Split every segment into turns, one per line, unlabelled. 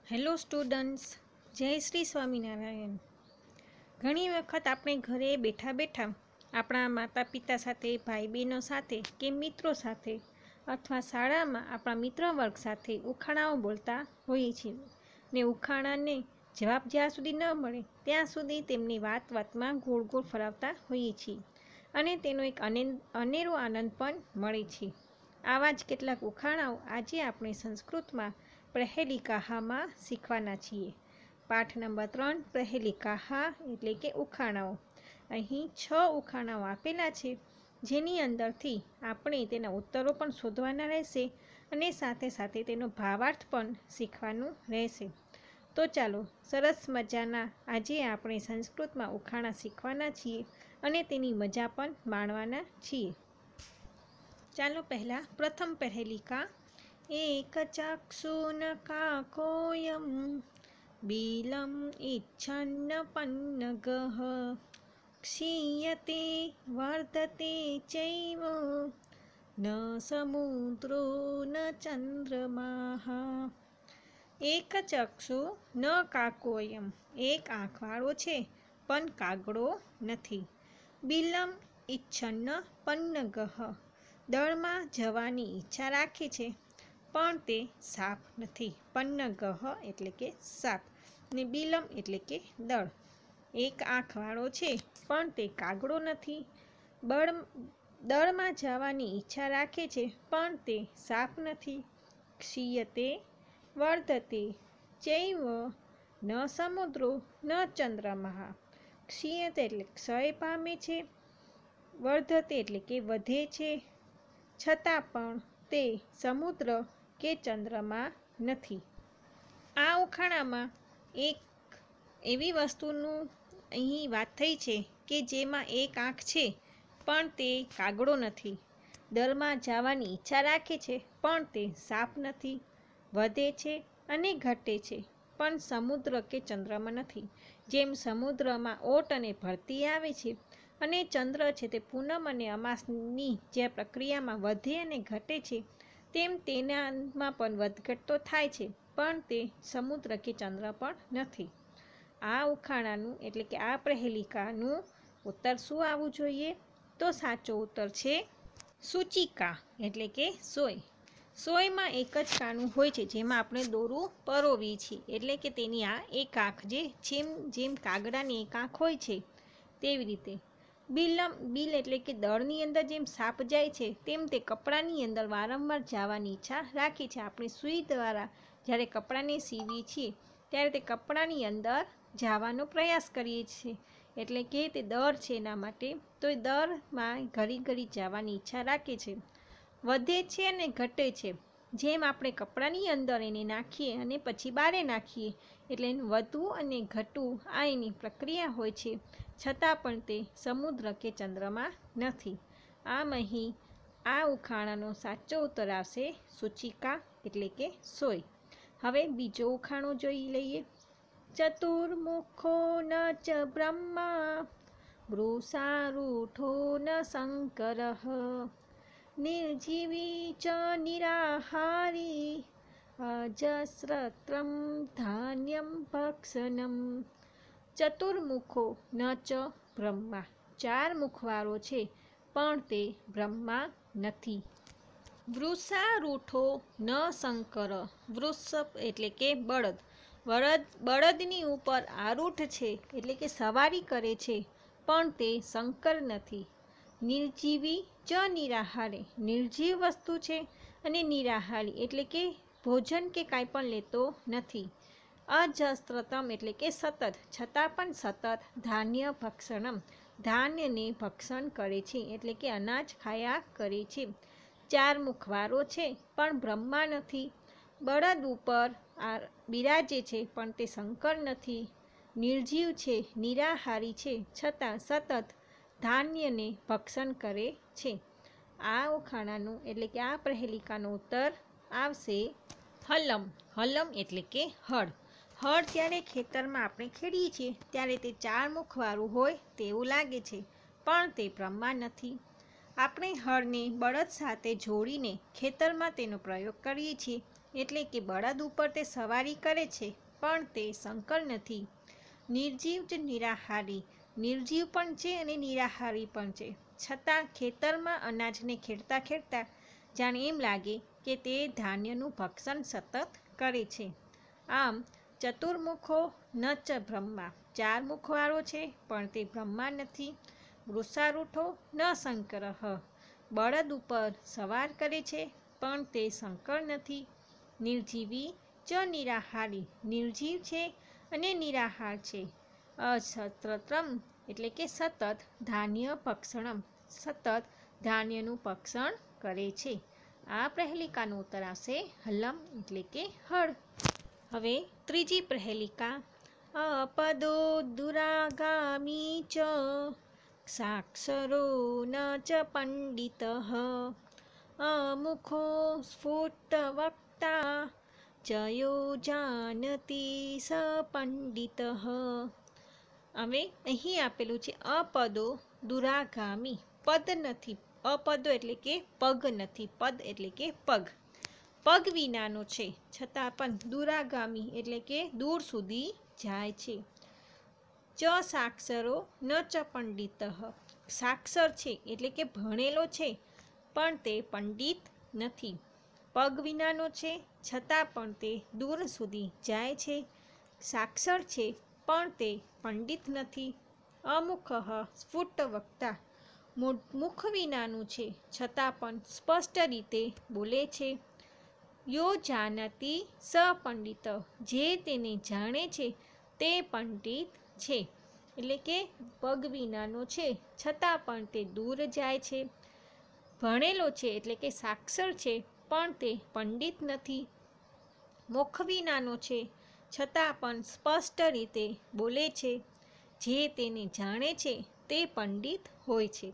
Hello students, જય શ્રી સ્વામિનારાયણ। ઘણી વખત આપણે ઘરે બેઠા બેઠા આપણા માતા પિતા સાથે, ભાઈ બહેનો સાથે કે મિત્રો સાથે અથવા શાળામાં આપણા મિત્ર વર્ગ સાથે ઉખાણાઓ બોલતા હોઈએ છીએ ને ઉખાણાને જવાબ જ્યાં સુધી ન મળે ત્યાં સુધી તેમની વાતમાં ગોળ ગોળ ફરાવતા હોઈએ છીએ અને તેનો એક અનેરો આનંદ પણ મળે છે। આવા જ કેટલાક ઉખાણાઓ આજે આપણે સંસ્કૃતમાં પ્રહેલિકામાં શીખવાના છીએ। પાઠ નંબર 3 પ્રહેલિકા એટલે કે ઉખાણાઓ। અહીં 6 ઉખાણાઓ આપેલા છે, જેની અંદરથી આપણે તેના ઉત્તરો પણ શોધવાના રહેશે અને સાથે સાથે તેનો ભાવાર્થ પણ શીખવાનું રહેશે। તો ચાલો સરસ મજાના આજે આપણે સંસ્કૃતમાં ઉખાણા શીખવાના છીએ અને તેની મજા પણ માણવાના છીએ। ચાલો પહેલા પ્રથમ પ્રહેલિકા। એક ચક્ષુન કાકોયમ બિલમ ઇચ્છન્ન પન્નગઃ ક્ષીયતે વર્ધતે ચૈવ ન સમુદ્રો ન ચંદ્રમાઃ। એક ચક્ષુ ન કાકોયમ, એક આંખવાળો છે પણ કાગડો નથી। બિલમ ઇચ્છન્ન પન્નગઃ, દળમાં જવાની ઈચ્છા રાખે છે પણ તે સાપ નથી। પન્નગઃ એટલે કે સાપ ને બિલમ એટલે કે દળ। એક આંખવાળો છે પણ તે કાગડો નથી। દળમાં જવાની ઈચ્છા રાખે છે પણ તે સાપ નથી। ક્ષીયતે વર્ધતે ચૈવ ન સમુદ્રો ન ચંદ્રમાઃ। ક્ષીયતે એટલે ક્ષય પામે છે, વર્ધતે એટલે કે વધે છે, છતાં પણ તે સમુદ્ર કે ચંદ્રમાં નથી। આ ઉખાણામાં એક એવી વસ્તુનું અહીં વાત થઈ છે કે જેમાં એક આંખ છે પણ તે કાગડો નથી, દળમાં જવાની ઈચ્છા રાખે છે પણ તે સાપ નથી, વધે છે અને ઘટે છે પણ સમુદ્ર કે ચંદ્રમાં નથી। જેમ સમુદ્રમાં ઓટ અને ભરતી આવે છે અને ચંદ્ર છે તે પૂનમ અને અમાસની જે પ્રક્રિયામાં વધે અને ઘટે છે, તેમ તેનામાં પણ વધઘટ તો થાય છે પણ તે સમુદ્ર કે ચંદ્ર પણ નથી। આ ઉખાણાનું એટલે કે આ પ્રહેલિકાનું ઉત્તર શું આવવું જોઈએ? તો સાચો ઉત્તર છે સૂચિકા એટલે કે સોય। સોયમાં એક જ કાણું હોય છે જેમાં આપણે દોરું પરોવીએ છીએ, એટલે કે તેની આ એક આંખ જેમ કાગડાની એક આંખ હોય છે તેવી રીતે। બિલ એટલે કે દળની અંદર જેમ સાપ જાય છે તેમ તે કપડાની અંદર વારંવાર જવાની ઈચ્છા રાખે છે। આપણે સુઈ દ્વારા જ્યારે કપડાને સીવીએ છીએ ત્યારે તે કપડાની અંદર જવાનો પ્રયાસ કરીએ છીએ, એટલે કે તે દર છે એના માટે, તો એ દરમાં ઘડી ઘડી જવાની ઈચ્છા રાખે છે। વધે છે અને ઘટે છે, જેમ આપણે કપડાની અંદર એને નાખીએ અને પછી બહાર નાખીએ એટલે વધવું અને ઘટવું આ એની પ્રક્રિયા હોય છે, છતાં પણ તે સમુદ્ર કે ચંદ્રમાં નથી। આમ અહીં આ ઉખાણાનો સાચો ઉત્તર આવશે સૂચિકા એટલે કે સોય। હવે બીજો ઉખાણો જોઈ લઈએ। ચતુર્મુખો ન ચ બ્રહ્મા વૃષારૂઢો ન શંકરઃ નિર્જીવી ચ નિરાહારી અજસ્રત્રમ ધાન્યમ ભક્ષણમ। ચતુર્મુખો ન ચ બ્રહ્મા, 4 મુખવાળો છે પણ તે બ્રહ્મા નથી। વૃષારૂઢો ન શંકર, વૃષ એટલે કે બળદની ઉપર આરૂઢ છે એટલે કે સવારી કરે છે પણ તે શંકર નથી। નિર્જીવી ચ નિરાહારી, નિર્જીવ વસ્તુ છે અને નિરાહારી એટલે કે ભોજન કે કાંઈ પણ લેતો નથી। અજસ્રતમ એટલે કે સતત, છતાં પણ સતત। ધાન્ય ભક્ષણમ, ધાન્યને ભક્ષણ કરે છે એટલે કે અનાજ ખાયા કરે છે। 4 મુખવાળો છે પણ બ્રહ્મા નથી। બળદ ઉપર બિરાજે છે પણ તે શંકર નથી। નિર્જીવ છે, નિરાહારી છે, છતાં સતત ધાન્યને ભક્ષણ કરે છે। આ ઉખાણાનું એટલે કે આ પ્રહેલિકાનો ઉત્તર આવશે હલમ। હલમ એટલે કે હળ। હળ જ્યારે ખેતરમાં આપણે ખેડીએ છીએ ત્યારે તે 4 મુખવાળું હોય તેવું લાગે છે પણ તે બ્રહ્મા નથી। આપણે હળને બળદ સાથે જોડીને ખેતરમાં તેનો પ્રયોગ કરીએ છીએ એટલે કે બળદ ઉપર તે સવારી કરે છે, પણ તે શંકર નથી. નિર્જીવ જ નિરાહારી, નિર્જીવ પણ છે અને નિરાહારી પણ છે, છતાં ખેતરમાં અનાજને ખેડતા ખેડતા જાણે એમ લાગે કે તે ધાન્યનું ભક્ષણ સતત કરે છે. આમ ચતુર્મુખો ન ચ બ્રહ્મા, 4 મુખવાળો છે પણ તે બ્રહ્મા નથી. વૃષારૂઢો ન શંકરઃ, બળદ ઉપર સવાર કરે છે પણ તે શંકર નથી. નિર્જીવી ચ નિરાહારી, નિર્જીવ છે અને નિરાહાર છે. અસતતમ એટલે કે સતત ધાન્ય ભક્ષણમ, સતત ધાન્યનું ભક્ષણ કરે છે. આ પ્રહેલિકાનો ઉત્તર આવશે હલમ એટલે કે હળ. હવે ત્રીજી પ્રહેલિકા. અપદો દુરાગામી ચ સાક્ષરો ન ચ પંડિતઃ અમુખો સ્ફુટવક્તા ચયો જાનતિ સ પંડિતઃ. હવે અહીં આપેલું છે અપદો દુરાગામી, પદ નથી, અપદો એટલે કે પગ નથી, પદ એટલે કે પગ, પગ વિનાનો છે છતાં પણ દુરાગામી એટલે કે દૂર સુધી જાય છે. ચ સાક્ષરો ન ચ પંડિતઃ, સાક્ષર છે એટલે કે ભણેલો છે પણ તે પંડિત નથી. પગ વિનાનો છે છતાં પણ તે દૂર સુધી જાય છે. સાક્ષર છે પણ તે પંડિત નથી. અમુખઃ સ્ફુટવક્તા, મુખ વિનાનું છે છતાં પણ સ્પષ્ટ રીતે બોલે છે. યો જાનતિ સ પંડિત, જે તેને જાણે છે તે પંડિત છે. એટલે કે પગ વિનાનો છે છતાં પણ તે દૂર જાય છે. ભણેલો છે એટલે કે સાક્ષર છે પણ તે પંડિત નથી. મુખ વિનાનો છે છતાં પણ સ્પષ્ટ રીતે બોલે છે. જે તેને જાણે છે તે પંડિત હોય છે.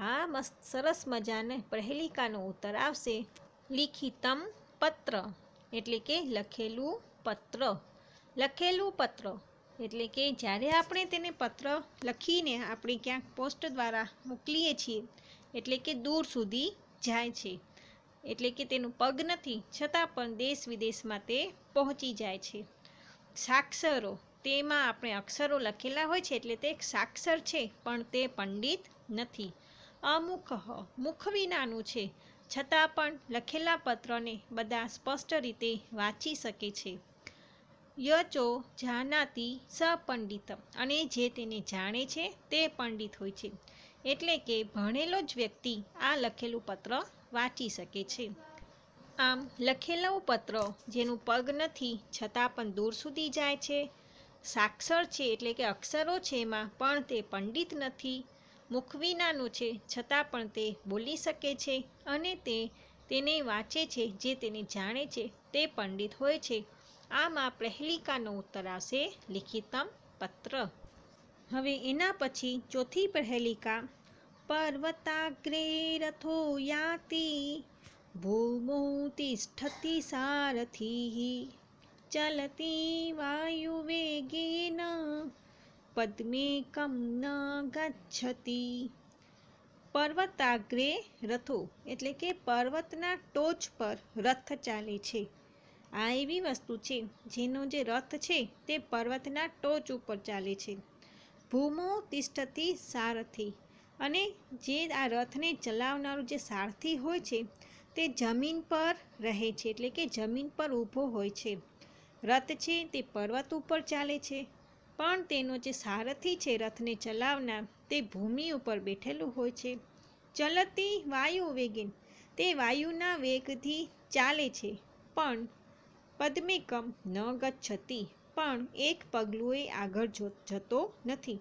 આ મસ્ત સરસ મજાના પ્રહેલિકાનો ઉત્તર આવશે લિખિતમ પત્ર, એટલે કે લખેલું પત્ર. લખેલું પત્ર એટલે કે જ્યારે આપણે તેને પત્ર લખીને આપણે ક્યાંક પોસ્ટ દ્વારા મોકલીએ છીએ એટલે કે દૂર સુધી જાય છે, એટલે કે તેનું પગ નથી છતાં પણ દેશ વિદેશમાં તે પહોંચી જાય છે. સાક્ષરો, તેમાં આપણે અક્ષરો લખેલા હોય છે એટલે તે સાક્ષર છે પણ તે પંડિત નથી. અમુખઃ, મુખ વિનાનું છે છતાં પણ લખેલા પત્રને બધા સ્પષ્ટ રીતે વાંચી શકે છે. યચો જાનાતિ સ પંડિત, અને જે તેને જાણે છે તે પંડિત હોય છે. એટલે કે ભણેલો જ વ્યક્તિ આ લખેલું પત્ર વાંચી શકે છે. આમ લખેલું પત્ર જેનું પગ નથી છતાં પણ દૂર સુધી જાય છે, સાક્ષર છે એટલે કે અક્ષરો છે એમાં પણ તે પંડિત નથી, મુખ વિનાનું છે છતાં પણ તે બોલી શકે છે અને તેને વાંચે છે, જે તેને જાણે છે તે પંડિત હોય છે. આમ આ પ્રહેલિકાનો ઉત્તર આવશે લિખિતમ પત્ર. હવે એના પછી ચોથી પ્રહેલિકા. પર્વતાગ્રે રથો યાતિ ભૂમો તિષ્ઠતિ સારથિ ચલતી વાયુવેગેન પદ્મેકં ન ગચ્છતિ. પર્વતાગ્રે રથો એટલે કે પર્વતના ટોચ પર રથ ચાલે છે. આ એવી વસ્તુ છે જેનો જે રથ છે તે પર્વતના ટોચ ઉપર ચાલે છે. ભૂમો તિષ્ઠતિ સારથિ, અને જે આ રથને ચલાવનારું જે સારથી હોય છે તે જમીન પર રહે છે, એટલે કે જમીન પર ઊભો હોય છે. રથ છે તે પર્વત ઉપર ચાલે છે પણ તેનો જે સારથી છે રથને ચલાવનાર તે ભૂમિ ઉપર બેઠેલું હોય છે. ચલતી વાયુ વેગેન, તે વાયુના વેગથી ચાલે છે પણ પદ્મેકમ ન ગચ્છતિ, પણ એક પગલું એ આગળ જતો નથી.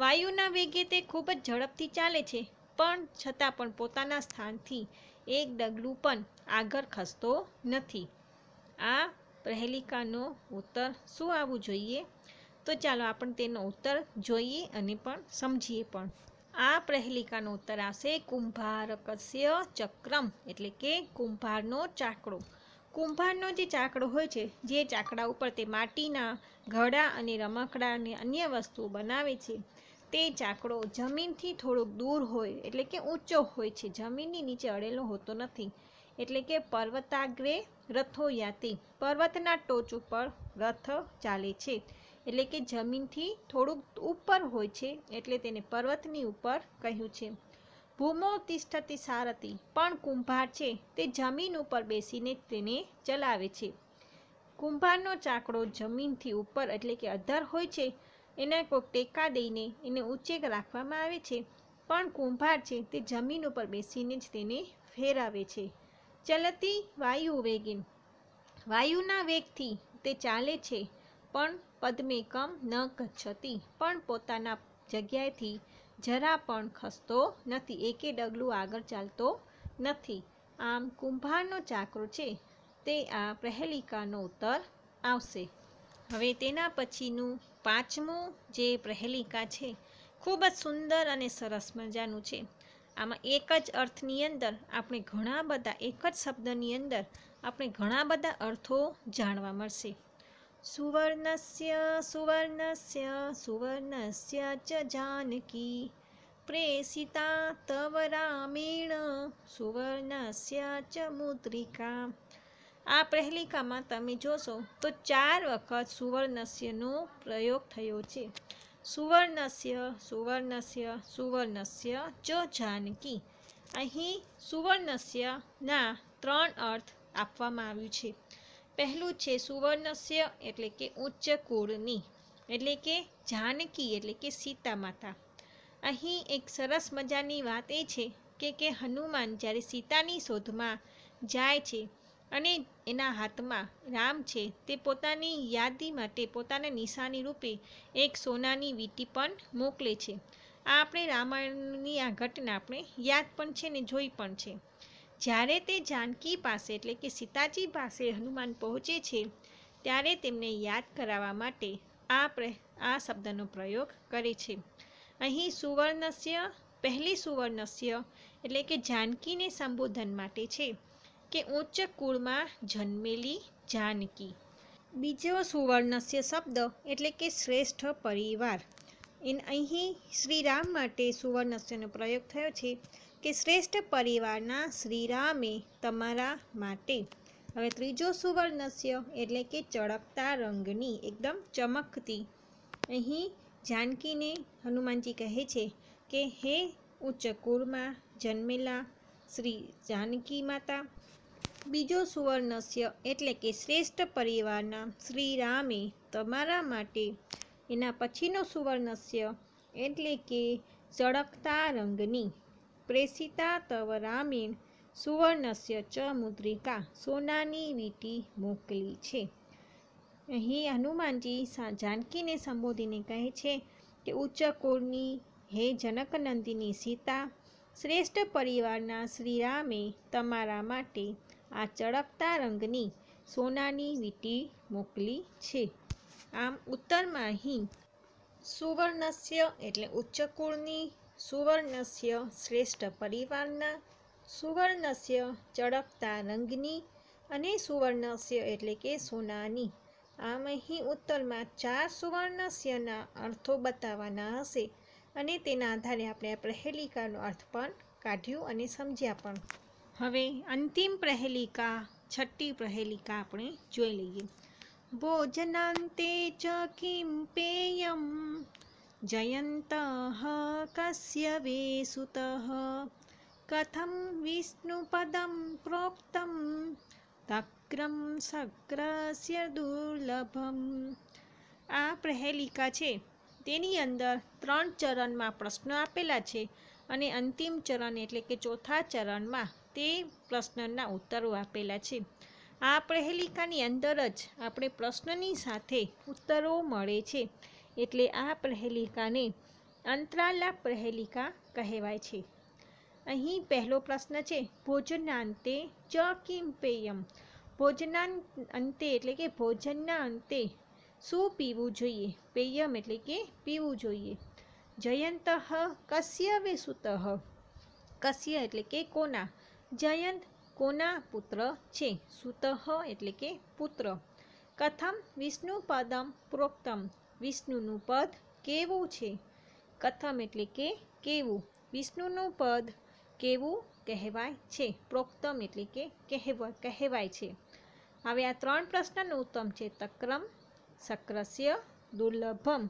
વાયુના વેગે તે ખૂબ જ ઝડપથી ચાલે છે પણ છતાં પણ પોતાના સ્થાનથી એક ડગલું પણ આગળ ખસતો નથી. આ પ્રહેલિકાનો ઉત્તર શું આવવું જોઈએ? તો ચાલો આપણે તેનો ઉત્તર જોઈએ અને પણ સમજીએ પણ. આ પ્રહેલિકાનો ઉત્તર આવશે કુંભારકસ્ય ચક્રમ, એટલે કે કુંભારનો ચાકડો. કુંભારનો જે ચાકડો હોય છે, જે ચાકડા ઉપર તે માટીના ઘડા અને રમકડા અને અન્ય વસ્તુઓ બનાવે છે, તે ચાકડો જમીનથી થોડોક દૂર હોય એટલે કે ઊંચો હોય છે, જમીનની નીચે અડેલો હોતો નથી. એટલે કે પર્વતાગ્રે રથો યાતિ, પર્વતના ટોચ ઉપર રથ ચાલે છે. એટલે કે જમીનથી થોડુંક ઉપર હોય છે એટલે તેને પર્વતની ઉપર કહ્યું છે. ભૂમો તિષ્ઠતિ સારથી, પણ કુંભાર છે તે જમીન ઉપર બેસીને તેને ચલાવે છે. કુંભારનો ચાકડો જમીનથી ઉપર એટલે કે અધર હોય છે, એના કોઈ ટેકા દઈને એને ઊંચે રાખવામાં આવે છે, પણ કુંભાર છે તે જમીન ઉપર બેસીને જ તેને ફેરવે છે. ચલતી વાયુ વેગીન, વાયુના વેગથી તે ચાલે છે, પણ પદ્મેકમ ન ગચ્છતિ, પણ પોતાના જગ્યાએથી જરા પણ ખસતો નથી, એકે ડગલું આગળ ચાલતો નથી. આમ કુંભારનો ચાકડો છે તે આ પ્રહેલિકાનો ઉત્તર આવશે. હવે તેના પછીનું પાંચમું જે પ્રહેલિકા છે ખૂબ જ સુંદર અને સરસ મજાનું છે. આમાં એક જ અર્થની અંદર આપણે ઘણા બધા, એક જ શબ્દની અંદર આપણે ઘણા બધા અર્થો જાણવા મળશે. સુવર્ણસ્ય સુવર્ણસ્ય સુવર્ણસ્ય ચ જાનકી પ્રેષિતા તવ રામેણ સુવર્ણસ્ય ચ મુદ્રિકા. આ પ્રહેલિકામાં તમે જોશો તો 4 વખત સુવર્ણસ્યનો પ્રયોગ થયો છે. સુવર્ણસ્ય સુવર્ણસ્ય સુવર્ણસ્ય ચ જાનકી. અહીં સુવર્ણસ્યના 3 અર્થ આપવામાં આવ્યું છે. પહેલું છે સુવર્ણસ્ય એટલે કે ઉચ્ચ કુળની, એટલે કે જાનકી એટલે કે સીતા માતા. અહીં એક સરસ મજાની વાત એ છે કે હનુમાન જ્યારે સીતાની શોધમાં જાય છે અને એના હાથમાં રામ છે તે પોતાની યાદી માટે, પોતાના નિશાની રૂપે એક સોનાની વીંટી પણ મોકલે છે. આ આપણે રામાયણની આ ઘટના આપણે યાદ પણ છે ને જોઈ પણ છે. જ્યારે તે જાનકી પાસે એટલે કે સીતાજી પાસે હનુમાન પહોંચે છે ત્યારે તેમને યાદ કરાવવા માટે આ શબ્દનો પ્રયોગ કરે છે. અહીં સુવર્ણસ્ય, પહેલી સુવર્ણસ્ય એટલે કે જાનકીને સંબોધન માટે છે કે ઉચ્ચ કુળમાં જન્મેલી જાનકી. બીજો સુવર્ણસ્ય શબ્દ એટલે કે શ્રેષ્ઠ પરિવાર. અહીં શ્રી રામ માટે સુવર્ણસ્યનો પ્રયોગ થયો છે કે શ્રેષ્ઠ પરિવારના શ્રીરામે તમારા માટે. હવે ત્રીજો સુવર્ણસ્ય એટલે કે ચળકતા રંગની, એકદમ ચમકતી. અહીં જાનકીને હનુમાનજી કહે છે કે હે ઉચ્ચ કુળમાં જન્મેલા શ્રી જાનકી માતા. બીજો સુવર્ણસ્ય એટલે કે શ્રેષ્ઠ પરિવારના શ્રી રામે તમારા માટે. એના પછીનો સુવર્ણસ્ય એટલે કે ચળકતા રંગની. પ્રેષિતા તવ રામેણ સુવર્ણસ્ય ચ મુદ્રિકા, સોનાની વીંટી મોકલી છે. અહીં હનુમાનજી જાનકીને સંબોધીને કહે છે કે ઉચ્ચ કુળની હે જનકનંદિની સીતા, શ્રેષ્ઠ પરિવારના શ્રીરામે તમારા માટે આ ચળકતા રંગની સોનાની વીંટી મોકલી છે. આમ ઉત્તરમાં અહીં સુવર્ણસ્ય એટલે ઉચ્ચ કુળની, સુવર્ણસ્ય શ્રેષ્ઠ પરિવારના, સુવર્ણસ્ય ચળકતા રંગની અને સુવર્ણસ્ય એટલે કે સોનાની. આમ અહીં ઉત્તરમાં 4 સુવર્ણસ્યના અર્થો બતાવવાના હશે અને તેના આધારે આપણે આ પ્રહેલિકાનો અર્થ પણ કાઢ્યું અને સમજ્યા પણ. હવે અંતિમ પ્રહેલિકા, છઠ્ઠી પ્રહેલિકા આપણે જોઈ લઈએ. ભોજનાંતે ચ કિં પેયમ જયંતઃ કસ્ય વે સુતઃ કથં વિષ્ણુપદં પ્રોક્તં તક્રમ શક્રસ્ય દુર્લભમ. આ પ્રહેલિકા છે તેની અંદર 3 ચરણમાં પ્રશ્નો આપેલા છે અને અંતિમ ચરણ એટલે કે ચોથા ચરણમાં તે પ્રશ્નના ઉત્તરો આપેલા છે. આ પ્રહેલિકાની અંદર જ આપણે પ્રશ્નની સાથે ઉત્તરો મળે છે, એટલે આ પ્રહેલિકાને અંતરાલા પ્રહેલિકા કહેવાય છે. અહીં પહેલો પ્રશ્ન છે ભોજનાંતે ચ કિં પેયમ. ભોજનાંતે એટલે કે ભોજનના અંતે શું પીવું જોઈએ? પેયમ એટલે કે પીવું જોઈએ. જયંતઃ કસ્ય વે સુતઃ. કસ્ય એટલે કે કોના. જયંત કોના પુત્ર છે. સુતઃ એટલે કે પુત્ર. કથમ વિષ્ણુપદમ પ્રોક્તમ. વિષ્ણુનું પદ કેવું છે. કથમ એટલે કે કેવું. વિષ્ણુનું પદ કેવું કહેવાય છે. પ્રોક્તમ એટલે કે કહેવાય છે. હવે આ 3 પ્રશ્નનું ઉત્તમ છે તક્રમ, શક્રસ્ય, દુર્લભમ.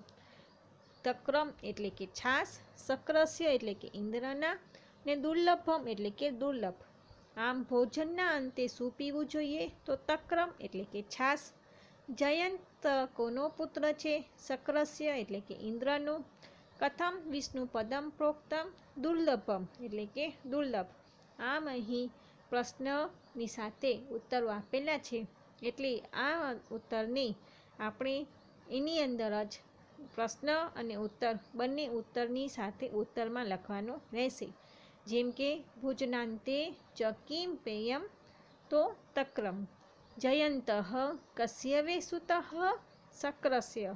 તક્રમ એટલે કે છાસ, શક્રસ્ય એટલે કે ઇન્દ્રના, ને દુર્લભમ એટલે કે દુર્લભ. આમ ભોજનના અંતે શું પીવું જોઈએ? તો તક્રમ એટલે કે છાસ. જયંત કોનો પુત્ર છે? શક્રસ્ય એટલે કે ઇન્દ્રનો. કથમ વિષ્ણુ પદમ પ્રોક્તમ? દુર્લભમ એટલે કે દુર્લભ. આમ અહીં પ્રશ્નની સાથે ઉત્તરો આપેલા છે, એટલે આ ઉત્તરને આપણે એની અંદર જ પ્રશ્ન અને ઉત્તર બંને ઉત્તરની સાથે ઉત્તરમાં લખવાનો રહેશે. જેમ કે ભોજનાંતે ચ કિમ પેયમ? તો તક્રમ. જયંતઃ કસ્ય વે સુતઃ? શક્રસ્ય.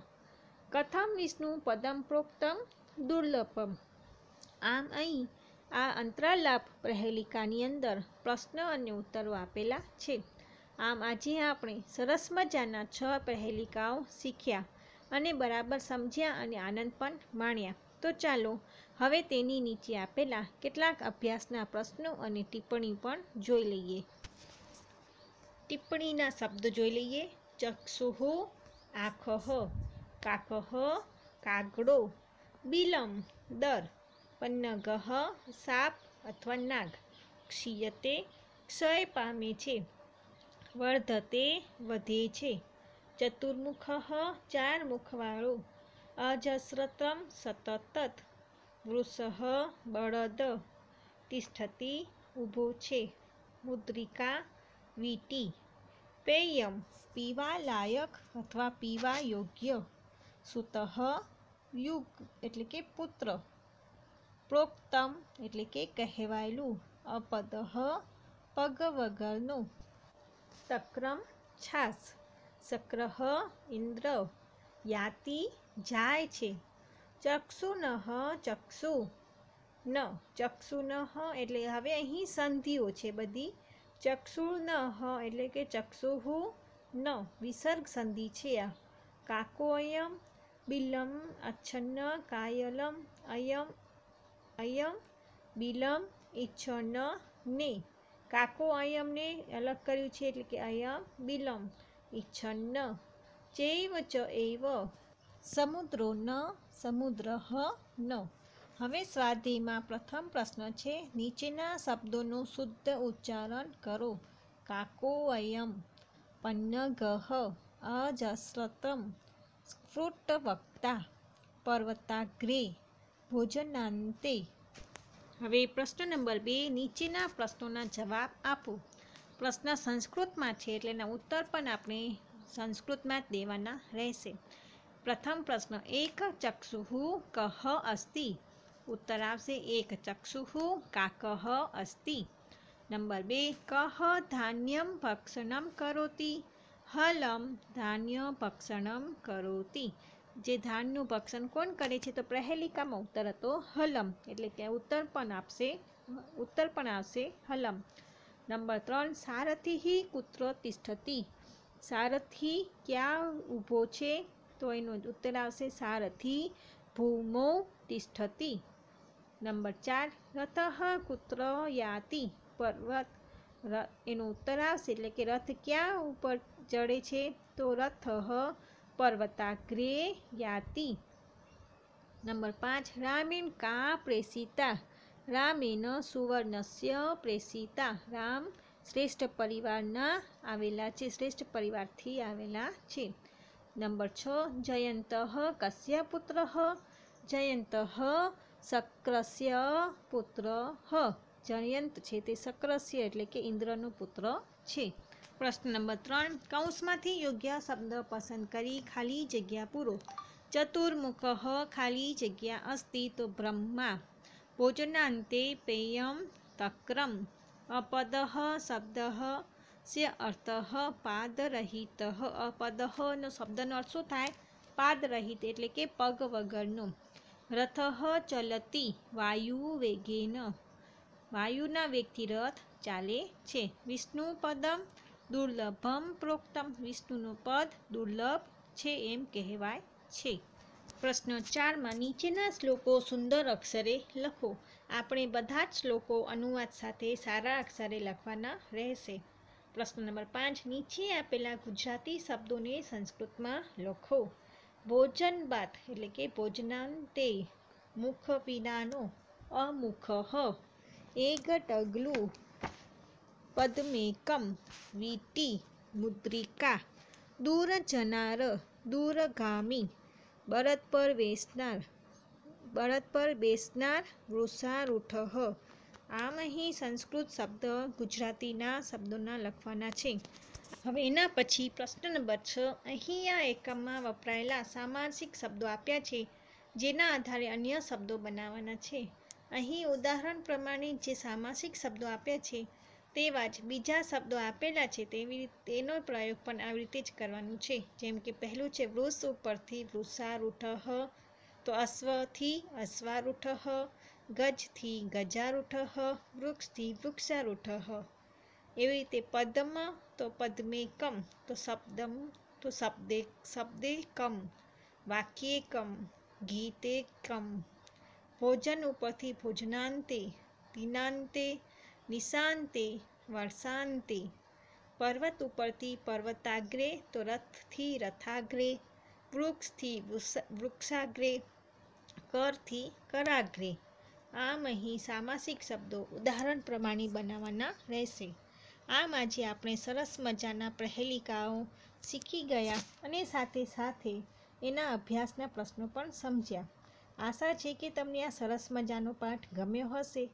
કથમ વિષ્ણુ પદમ પ્રોક્તમ? દુર્લભમ. આમ અહીં આ અંતરાલાપ પ્રહેલિકાની અંદર પ્રશ્ન અને ઉત્તરો આપેલા છે. આમ આજે આપણે સરસ મજાના 6 પ્રહેલિકાઓ શીખ્યા અને બરાબર સમજ્યા અને આનંદ પણ માણ્યા. તો ચાલો હવે તેની નીચે આપેલા કેટલાક અભ્યાસના પ્રશ્નો અને ટિપ્પણી પણ જોઈ લઈએ. ટિપ્પણીના શબ્દો જોઈ લઈએ. ચક્ષુઃ આંખ, કાકઃ કાગડો, બિલમ દર, પન્નગઃ સાપ અથવા નાગ, ક્ષીયતે ક્ષય પામે છે, વર્ધતે વધે છે, ચતુર્મુખઃ 4 મુખવાળો, અજસ્રતમ સતત, વૃષઃ બળદ, તિષ્ઠતિ ઊભો છે, મુદ્રિકા વીંટી, પેયમ પીવા લાયક અથવા પીવા યોગ્ય, સુતઃ યુગ એટલે કે પુત્ર, પ્રોક્તમ એટલે કે કહેવાયેલું, અપદઃ પગ વગરનો, તક્રમ છાસ, શક્રઃ ઇન્દ્ર, યાતિ જાય છે, ચક્ષુનઃ ચક્ષુ ન, ચક્ષુનઃ એટલે હવે અહીં સંધિઓ છે બધી. ચક્ષુનઃ એટલે કે ચક્ષુઃ ન વિસર્ગ સંધિ છે આ. કાકો અયમ, બિલમ અચ્છન્ન કાયલમ, અયમ અયમ બિલમ ઈચ્છન્ન ને. કાકો અયમને અલગ કર્યું છે એટલે કે અયમ બિલમ ઈચ્છન્ન. ચૈવ ચ એવ, સમુદ્રો ન સમુદ્રઃ ન. હવે સ્વાધ્યાયમાં પ્રથમ પ્રશ્ન છે. નીચેના શબ્દોનું શુદ્ધ ઉચ્ચારણ કરો. કાકો અયમ, પન્નગઃ, અજસ્રતમ, સ્ફુટવક્તા, પર્વતાગ્રે, ભોજનાંતે. હવે પ્રશ્ન નંબર 2. નીચેના પ્રશ્નોના જવાબ આપો. પ્રશ્ન સંસ્કૃતમાં છે એટલે એના ઉત્તર પણ આપણે સંસ્કૃતમાં જ દેવાના રહેશે. પ્રથમ પ્રશ્ન. એક ચક્ષુઃ કઃ અસ્તિ? ઉત્તર આવશે એક ચક્ષુઃ કાકઃ અસ્તિ. નંબર 2. કઃ ધાન્યમ ભક્ષણમ કરોતિ? હલમ ધાન્ય ભક્ષણમ કરોતિ. જે ધાનનું ભક્ષણ કોણ કરે છે? તો પ્રહેલિકામાં ઉત્તર હતો હલમ, એટલે કે ઉત્તર પણ આવશે હલમ. નંબર 3. સારથિ કુત્ર તિષ્ઠતિ? સારથિ ક્યાં ઊભો છે? તો એનો ઉત્તર આવશે સારથિ ભૂમૌ તિષ્ઠતિ. નંબર 4. રથઃ કુત્ર યાતિ? પર્વત. એનો ઉત્તર આવશે એટલે કે રથ ક્યાં ઉપર ચડે છે? તો રથઃ પર્વતાગ્રે યાતિ. નંબર 5. રામેણ કા પ્રેષિતા? રામેન સુવર્ણસ્ય પ્રેષિતા. રામ શ્રેષ્ઠ પરિવારના આવેલા છે, શ્રેષ્ઠ પરિવારથી આવેલા છે. નંબર 6. જયંતઃ કસ્ય પુત્રઃ? જયંતઃ શક્રસ્ય પુત્રઃ. જયંત છે તે શક્રસ્ય એટલે કે ઇન્દ્રનો પુત્ર છે. પ્રશ્ન નંબર 3. કૌંસમાંથી યોગ્ય શબ્દ પસંદ કરી ખાલી જગ્યા પૂરો. ચતુર્મુખઃ ખાલી જગ્યા અસ્તિ તો બ્રહ્મા. ભોજનાંતે પેયમ તક્રમ. અપદઃ શબ્દઃ સ્ય અર્થઃ પાદરહિતઃ. અપદઃ નો શબ્દનો અર્થ શું થાય? પાદરહિત એટલે કે પગ વગરનો. રથઃ ચલતિ વાયુ વેગેન. વાયુના વેગથી રથ ચાલે છે. વિષ્ણુ પદમ દુર્લભમ પ્રોક્તમ. વિષ્ણુનું પદ દુર્લભ છે એમ કહેવાય છે. પ્રશ્ન 4માં નીચેના શ્લોકો સુંદર અક્ષરે લખો. આપણે બધા જ શ્લોકો અનુવાદ સાથે સારા અક્ષરે લખવાના રહેશે. પ્રશ્ન નંબર 5, નીચે આપેલા ગુજરાતી શબ્દોને સંસ્કૃતમાં લખો. ભોજન બાદ એટલે કે ભોજનાંતે, મુખ વિનાનો અમુખઃ, એકટગલું, પદ્મેકમ, વીટી મુદ્રિકા, દૂરજનાર, દૂરગામી, બળદ પર બેસનાર, વૃષારૂઢઃ. આમ અહીં સંસ્કૃત શબ્દ ગુજરાતીના શબ્દોના લખવાના છે. હવે એના પછી પ્રશ્ન નંબર 6, અહીં આ એકમમાં વપરાયેલા સામાસિક શબ્દો આપ્યા છે, જેના આધારે અન્ય શબ્દો બનાવવાના છે. અહીં ઉદાહરણ પ્રમાણે જે સામાસિક શબ્દો આપ્યા છે તેવા જ બીજા શબ્દો આપેલા છે તેનો પ્રયોગ પણ આવી રીતે જ કરવાનું છે. જેમ કે પહેલું છે વૃષ ઉપરથી વૃષારૂઢઃ, તો અશ્વથી અશ્વારૂઢઃ, ગજથી ગજારૂઢઃ, વૃક્ષથી વૃક્ષારૂઢઃ. એવી રીતે પદ્મ તો પદ્મેકમ, તો શબ્દમ તો શબ્દેકમ, વાક્યેકમ, ગીતેકમ. ભોજન ઉપરથી ભોજનાંતે, દિનાંતે, નિશાંતે, વર્ષાંતે. પર્વત ઉપરથી પર્વતાગ્રે, તો રથથી રથાગ્રે, વૃક્ષથી વૃક્ષાગ્રે, કરથી કરાગ્રે. આમ અહીં સામાસિક શબ્દો ઉદાહરણ પ્રમાણે બનાવવાના રહેશે. આમ આજે આપણે સરસ મજાના પ્રહેલિકાઓ શીખી ગયા અને સાથે સાથે એના અભ્યાસના પ્રશ્નો પણ સમજ્યા. આશા છે કે તમને આ સરસ મજાનો પાઠ ગમ્યો હશે.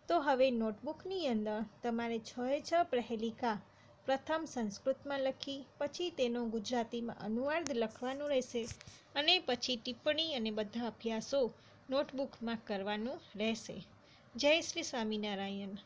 તો હવે નોટબુકની અંદર તમારે 6 પ્રહેલિકા પ્રથમ સંસ્કૃતમાં લખી, પછી તેનો ગુજરાતીમાં અનુવાદ લખવાનો રહેશે અને પછી ટિપ્પણી અને બધા અભ્યાસો નોટબુકમાં કરવાનું રહેશે. જય શ્રી સ્વામિનારાયણ.